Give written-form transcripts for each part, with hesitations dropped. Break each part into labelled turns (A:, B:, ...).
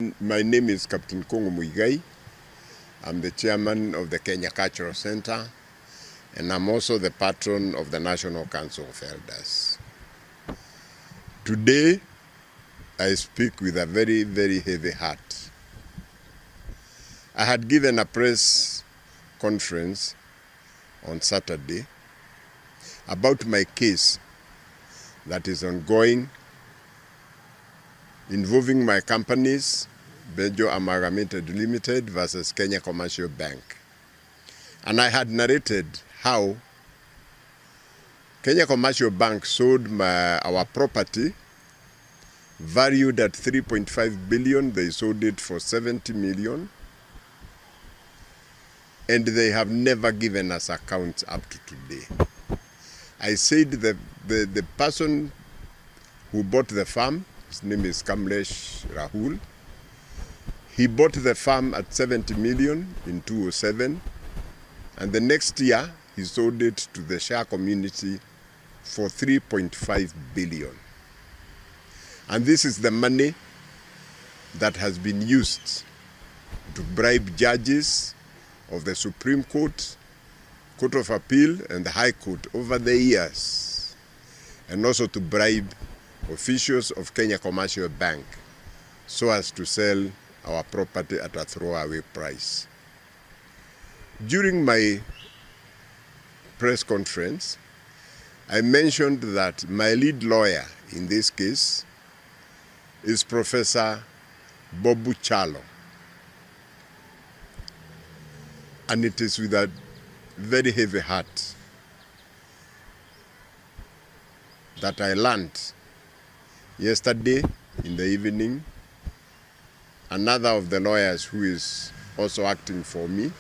A: My name is Captain Kongo Muigai. I'm the chairman of the Kenya Cultural Center, and I'm also the patron of the National Council of Elders. Today, I speak with a very, very heavy heart. I had given a press conference on Saturday about my case that is ongoing involving my companies, Bejo Amalgamated Limited versus Kenya Commercial Bank. And I had narrated how Kenya Commercial Bank sold our property valued at 3.5 billion. They sold it for 70 million. And they have never given us accounts up to today. I said the person who bought the farm, his name is Kamlesh Rahul, he bought the farm at 70 million in 2007, and the next year he sold it to the Shah community for 3.5 billion. And this is the money that has been used to bribe judges of the Supreme Court, Court of Appeal, and the High Court over the years, and also to bribe officials of Kenya Commercial Bank so as to sell our property at a throwaway price. During my press conference, I mentioned that my lead lawyer in this case is Professor Bobu Kyalo. And it is with a very heavy heart that I learned yesterday in the evening, another of the lawyers who is also acting for me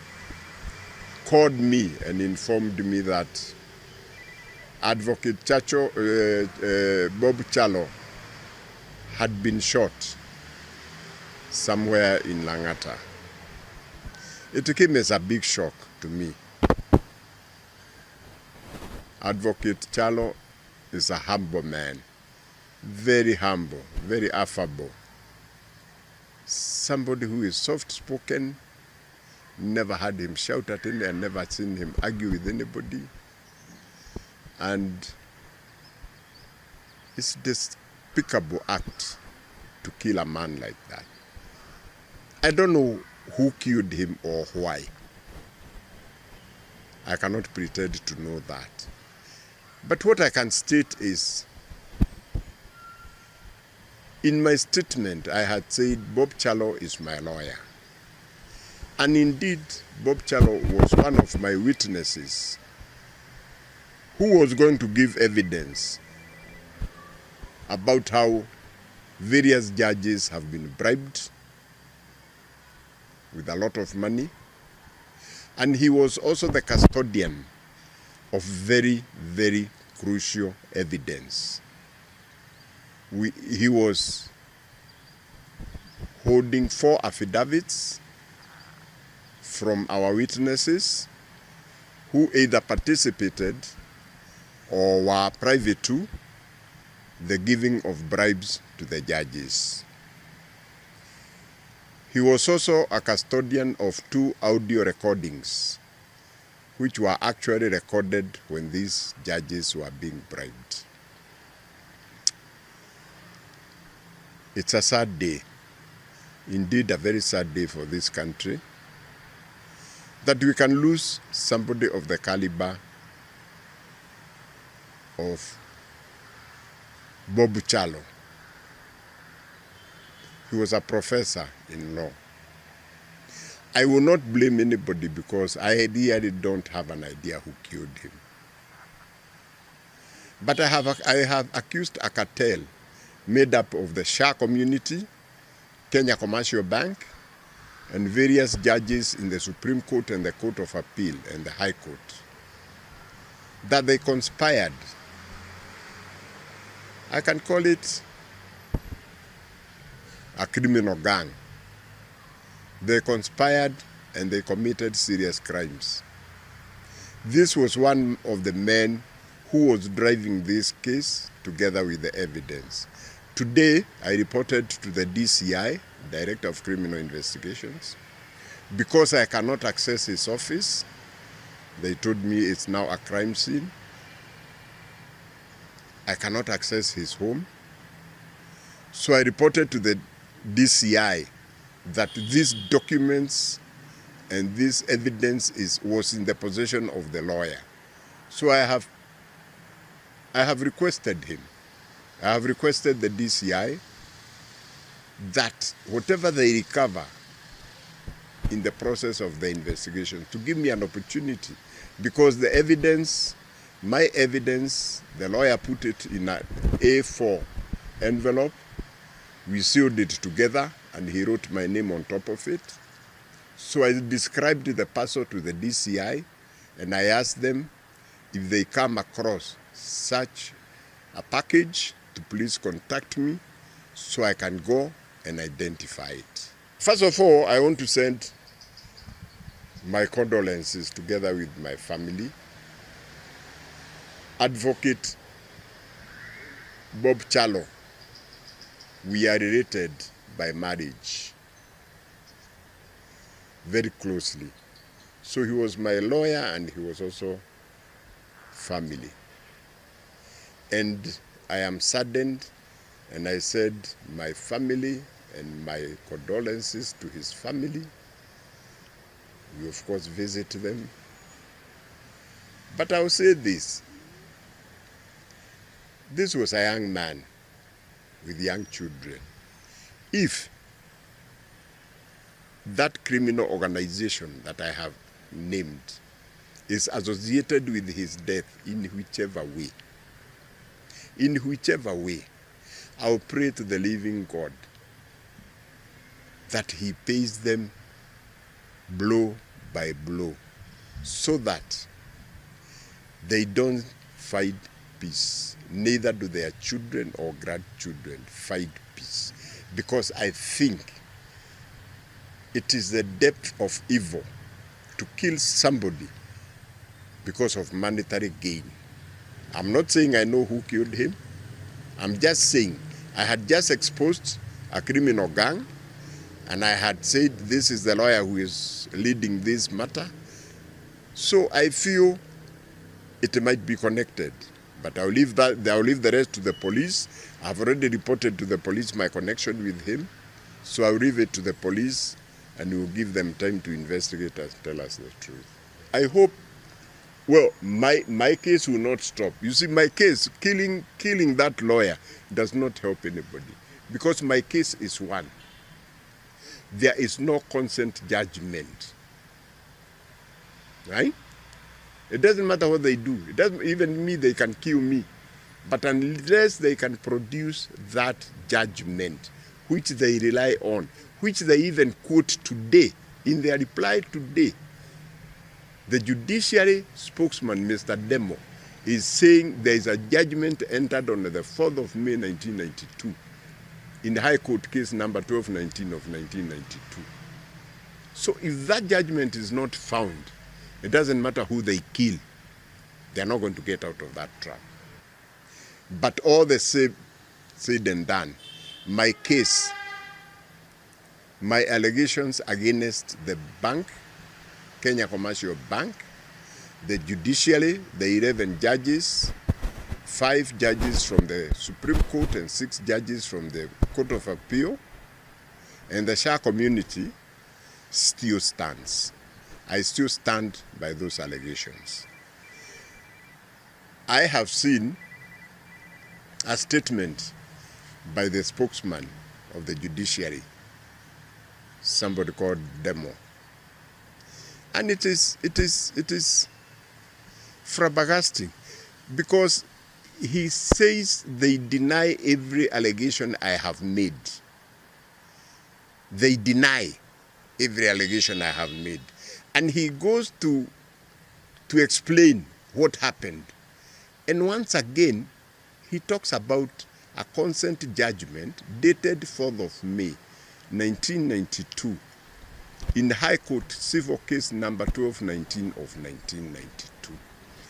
A: called me and informed me that Advocate Bob Kyalo had been shot somewhere in Langata. It came as a big shock to me. Advocate Kyalo is a humble man, very humble, very affable. Somebody who is soft-spoken, never had him shout at anyone, and never seen him argue with anybody. And it's a despicable act to kill a man like that. I don't know who killed him or why. I cannot pretend to know that. But what I can state is, in my statement, I had said Bob Kyalo is my lawyer. And indeed, Bob Kyalo was one of my witnesses who was going to give evidence about how various judges have been bribed with a lot of money. And he was also the custodian of very, very crucial evidence. He was holding 4 affidavits from our witnesses who either participated or were privy to the giving of bribes to the judges. He was also a custodian of 2 audio recordings, which were actually recorded when these judges were being bribed. It's a sad day, indeed a very sad day for this country, that we can lose somebody of the caliber of Bob Kyalo. He was a professor in law. I will not blame anybody because I really don't have an idea who killed him. But I have accused a cartel made up of the Shah community, Kenya Commercial Bank, and various judges in the Supreme Court and the Court of Appeal and the High Court, that they conspired. I can call it a criminal gang. They conspired and they committed serious crimes. This was one of the men who was driving this case together with the evidence. Today, I reported to the DCI Director of Criminal Investigations. Because I cannot access his office, they told me it's now a crime scene. I cannot access his home. So I reported to the DCI that these documents and this evidence was in the possession of the lawyer. So I have requested him. I have requested the DCI that whatever they recover in the process of the investigation to give me an opportunity, because the evidence, my evidence, the lawyer put it in an A4 envelope. We sealed it together and he wrote my name on top of it. So I described the parcel to the DCI and I asked them if they come across such a package to please contact me so I can go and identify it. First of all, I want to send my condolences together with my family. Advocate Bob Kyalo, we are related by marriage very closely. So he was my lawyer and he was also family. And I am saddened, and I said my family and my condolences to his family. We of course visit them. But I'll say this. This was a young man with young children. If that criminal organization that I have named is associated with his death in whichever way, I'll pray to the living God that he pays them blow by blow so that they don't find peace. Neither do their children or grandchildren find peace. Because I think it is the depth of evil to kill somebody because of monetary gain. I'm not saying I know who killed him. I'm just saying I had just exposed a criminal gang and I had said this is the lawyer who is leading this matter. So I feel it might be connected. But I'll leave the rest to the police. I've already reported to the police my connection with him. So I'll leave it to the police and we'll give them time to investigate and tell us the truth. I hope, well, my case will not stop. You see, my case, killing that lawyer does not help anybody. Because my case is one. There is no consent judgment. Right? It doesn't matter what they do. It doesn't, even me, they can kill me. But unless they can produce that judgment, which they rely on, which they even quote today, in their reply today, the judiciary spokesman, Mr. Demo, is saying there is a judgment entered on the 4th of May 1992 in the High Court case number 1219 of 1992. So if that judgment is not found, it doesn't matter who they kill. They're not going to get out of that trap. But all the said and done, my case, my allegations against the bank, Kenya Commercial Bank, the judiciary, the 11 judges, 5 judges from the Supreme Court and 6 judges from the Court of Appeal, and the Shah community still stands. I still stand by those allegations. I have seen a statement by the spokesman of the judiciary, somebody called Demo. And it is flabbergasting because he says they deny every allegation I have made. They deny every allegation I have made. And he goes to explain what happened. And once again, he talks about a consent judgment dated 4th of May, 1992, in the High Court Civil Case number 1219 of 1992.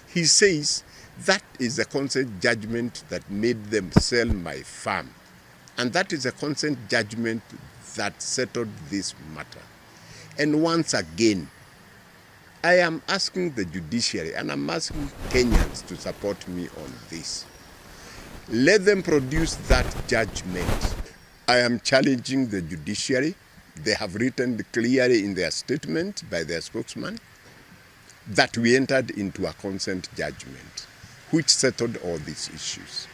A: He says that is a consent judgment that made them sell my farm. And that is a consent judgment that settled this matter. And once again, I am asking the judiciary, and I'm asking Kenyans to support me on this. Let them produce that judgment. I am challenging the judiciary. They have written clearly in their statement by their spokesman that we entered into a consent judgment, which settled all these issues.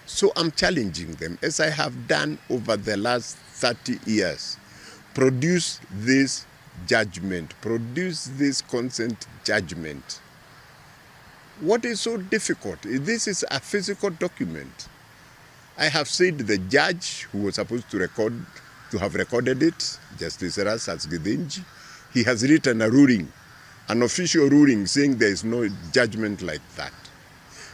A: So I'm challenging them, as I have done over the last 30 years. Produce this judgment, produce this consent judgment. What is so difficult? This is a physical document. I have said the judge who was supposed to have recorded it, Justice Erastus Githinji, he has written a ruling, an official ruling saying there is no judgment like that.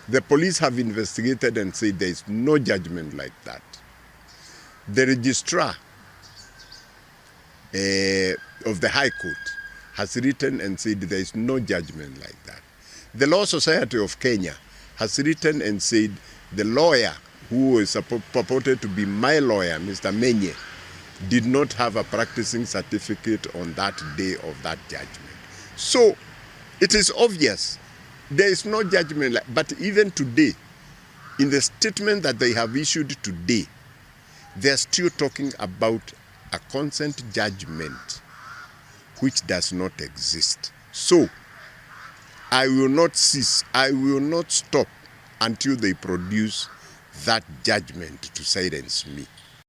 A: The police have investigated and said there is no judgment like that. The registrar of the High Court has written and said there is no judgment like that. The Law Society of Kenya has written and said the lawyer who is purported to be my lawyer, Mr. Menye, did not have a practicing certificate on that day of that judgment. So it is obvious there is no judgment. But even today, in the statement that they have issued today, they are still talking about a consent judgment which does not exist. So I will not cease, I will not stop until they produce that judgment to silence me.